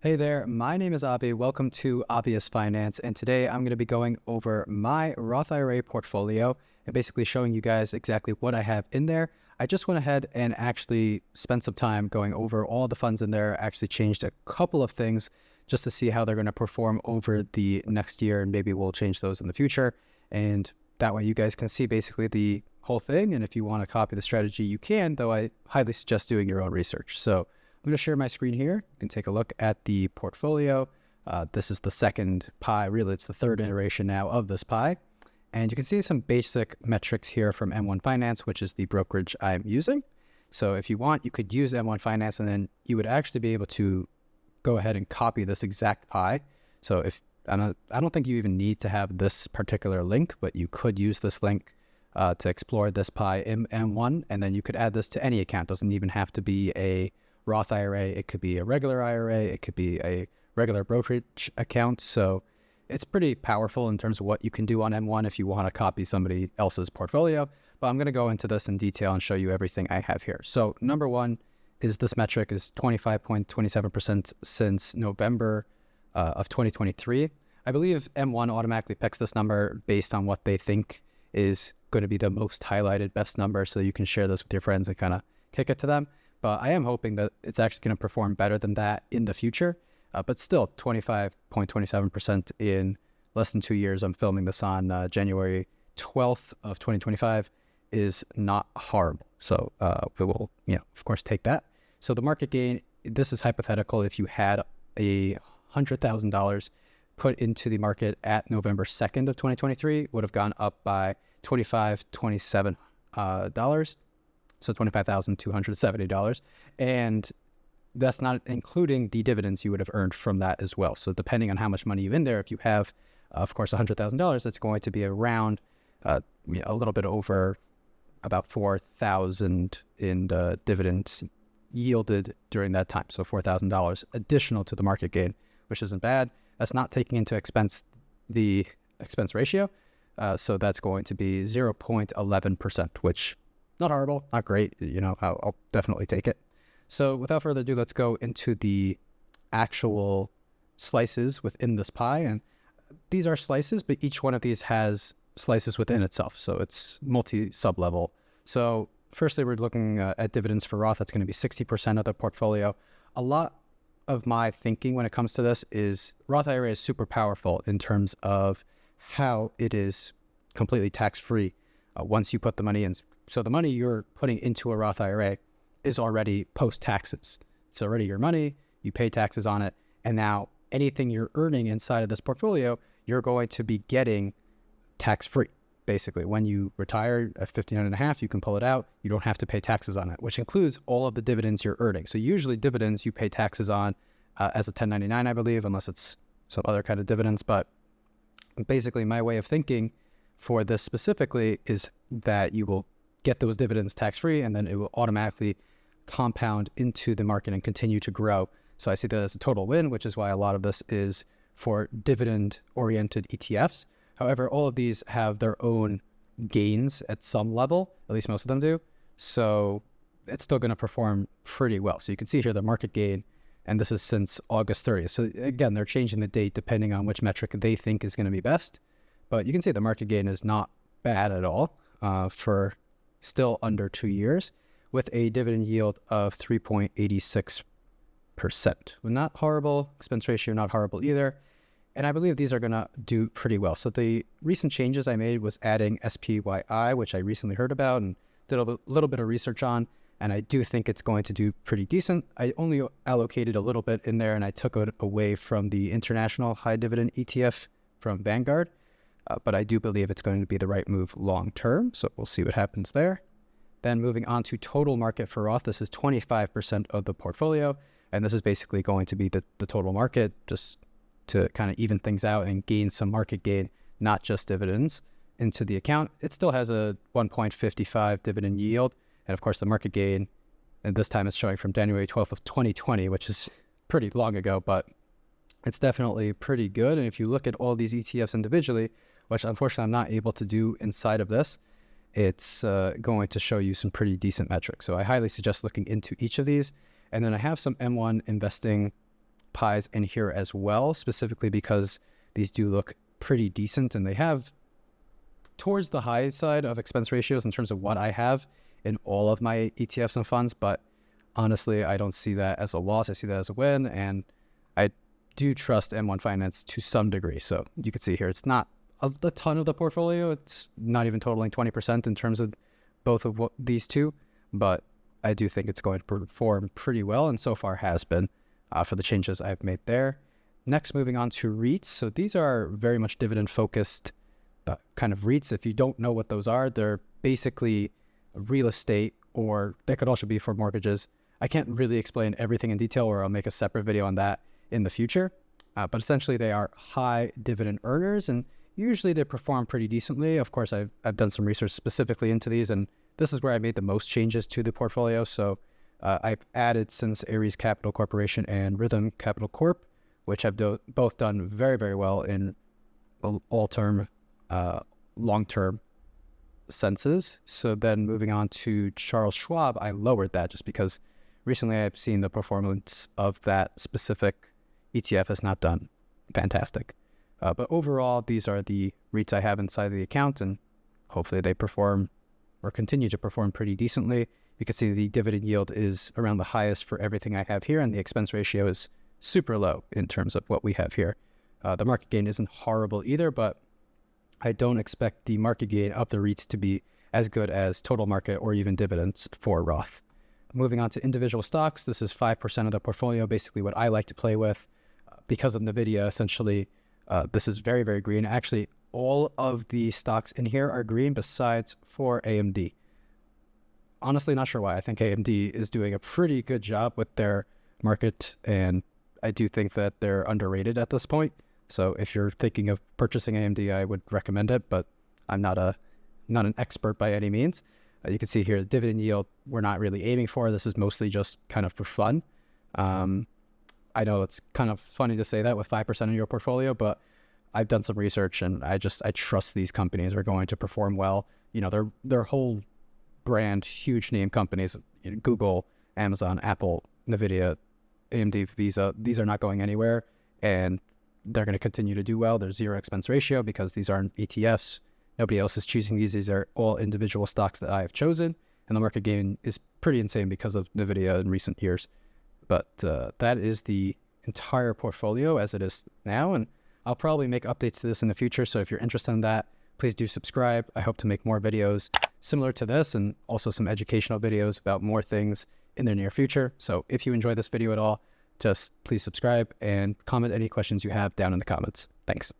Hey there, my name is Avi. Welcome to Obvious Finance, and today I'm going to be going over my Roth IRA portfolio and basically showing you guys exactly what I have in there. I just went ahead and actually spent some time going over all the funds in there, actually changed a couple of things just to see how they're going to perform over the next year, and maybe we'll change those in the future. And that way you guys can see basically the whole thing, and if you want to copy the strategy, you can, though I highly suggest doing your own research. So I'm going to share my screen here. You can take a look at the portfolio. This is the second pie. Really, it's the third iteration now of this pie. And you can see some basic metrics here from M1 Finance, which is the brokerage I'm using. So if you want, you could use M1 Finance, and then you would actually be able to go ahead and copy this exact pie. So if I don't think you even need to have this particular link, but you could use this link to explore this pie in M1, and then you could add this to any account. It doesn't even have to be a Roth IRA, it could be a regular IRA, it could be a regular brokerage account. So it's pretty powerful in terms of what you can do on M1 if you want to copy somebody else's portfolio. But I'm going to go into this in detail and show you everything I have here. So number one is this metric is 25.27% since November of 2023. I believe M1 automatically picks this number based on what they think is going to be the most highlighted best number. So you can share this with your friends and kind of kick it to them. But I am hoping that it's actually going to perform better than that in the future. But still, 25.27% in less than 2 years. I'm filming this on January 12th of 2025 is not horrible. So we will, of course, take that. So the market gain, this is hypothetical. If you had $100,000 put into the market at November 2nd of 2023, would have gone up by $27. So $25,270. And that's not including the dividends you would have earned from that as well. So depending on how much money you have in there, if you have, of course, $100,000, that's going to be around a little bit over about $4,000 in the dividends yielded during that time. So $4,000 additional to the market gain, which isn't bad. That's not taking into the expense ratio. So that's going to be 0.11%, which not horrible, not great. I'll definitely take it. So without further ado, let's go into the actual slices within this pie. And these are slices, but each one of these has slices within itself. So it's multi-sub-level. So firstly, we're looking at dividends for Roth. That's going to be 60% of the portfolio. A lot of my thinking when it comes to this is Roth IRA is super powerful in terms of how it is completely tax-free once you put the money in. So the money you're putting into a Roth IRA is already post-taxes. It's already your money, you pay taxes on it, and now anything you're earning inside of this portfolio, you're going to be getting tax-free. Basically, when you retire at 59.5, you can pull it out. You don't have to pay taxes on it, which includes all of the dividends you're earning. So usually dividends you pay taxes on as a 1099, I believe, unless it's some other kind of dividends. But basically, my way of thinking for this specifically is that you will get those dividends tax-free, and then it will automatically compound into the market and continue to grow. So I see that as a total win, which is why a lot of this is for dividend-oriented ETFs. However, all of these have their own gains at some level, at least most of them do. So it's still going to perform pretty well. So you can see here the market gain, and this is since August 30th. So again, they're changing the date depending on which metric they think is going to be best. But you can see the market gain is not bad at all for still under 2 years, with a dividend yield of 3.86%. Well, not horrible. Expense ratio, not horrible either. And I believe these are going to do pretty well. So the recent changes I made was adding SPYI, which I recently heard about and did a little bit of research on. And I do think it's going to do pretty decent. I only allocated a little bit in there, and I took it away from the international high dividend ETF from Vanguard. But I do believe it's going to be the right move long term. So we'll see what happens there. Then moving on to total market for Roth, this is 25% of the portfolio. And this is basically going to be the total market, just to kind of even things out and gain some market gain, not just dividends into the account. It still has a 1.55 dividend yield. And of course, the market gain, and this time it's showing from January 12th of 2020, which is pretty long ago, but it's definitely pretty good. And if you look at all these ETFs individually, which unfortunately I'm not able to do inside of this, it's going to show you some pretty decent metrics. So I highly suggest looking into each of these. And then I have some M1 investing pies in here as well, specifically because these do look pretty decent, and they have towards the high side of expense ratios in terms of what I have in all of my ETFs and funds. But honestly, I don't see that as a loss. I see that as a win, and I do trust M1 Finance to some degree. So you can see here, it's not a ton of the portfolio. It's not even totaling 20% in terms of both of these two, but I do think it's going to perform pretty well, and so far has been for the changes I've made there. Next, moving on to REITs. So these are very much dividend focused kind of REITs. If you don't know what those are, they're basically real estate, or they could also be for mortgages. I can't really explain everything in detail, or I'll make a separate video on that in the future. But essentially they are high dividend earners, and usually they perform pretty decently. Of course, I've done some research specifically into these, and this is where I made the most changes to the portfolio. So I've added since Ares Capital Corporation and Rhythm Capital Corp, which have both done very, very well in all-term, long-term senses. So then moving on to Charles Schwab, I lowered that just because recently I've seen the performance of that specific ETF has not done fantastic. But overall, these are the REITs I have inside the account, and hopefully they perform or continue to perform pretty decently. You can see the dividend yield is around the highest for everything I have here, and the expense ratio is super low in terms of what we have here. The market gain isn't horrible either, but I don't expect the market gain of the REITs to be as good as total market or even dividends for Roth. Moving on to individual stocks, this is 5% of the portfolio, basically what I like to play with. Because of Nvidia, essentially, this is very, very green. Actually, all of the stocks in here are green besides for AMD. Honestly, not sure why. I think AMD is doing a pretty good job with their market, and I do think that they're underrated at this point. So if you're thinking of purchasing AMD, I would recommend it, but I'm not an expert by any means. You can see here the dividend yield we're not really aiming for. This is mostly just kind of for fun. I know it's kind of funny to say that with 5% of your portfolio, but I've done some research, and I trust these companies are going to perform well. You know, their whole brand, huge name companies, you know, Google, Amazon, Apple, Nvidia, AMD, Visa, these are not going anywhere, and they're going to continue to do well. There's zero expense ratio because these aren't ETFs. Nobody else is choosing these. These are all individual stocks that I have chosen, and the market gain is pretty insane because of Nvidia in recent years. But that is the entire portfolio as it is now, and I'll probably make updates to this in the future. So if you're interested in that, please do subscribe. I hope to make more videos similar to this, and also some educational videos about more things in the near future. So if you enjoyed this video at all, just please subscribe and comment any questions you have down in the comments. Thanks.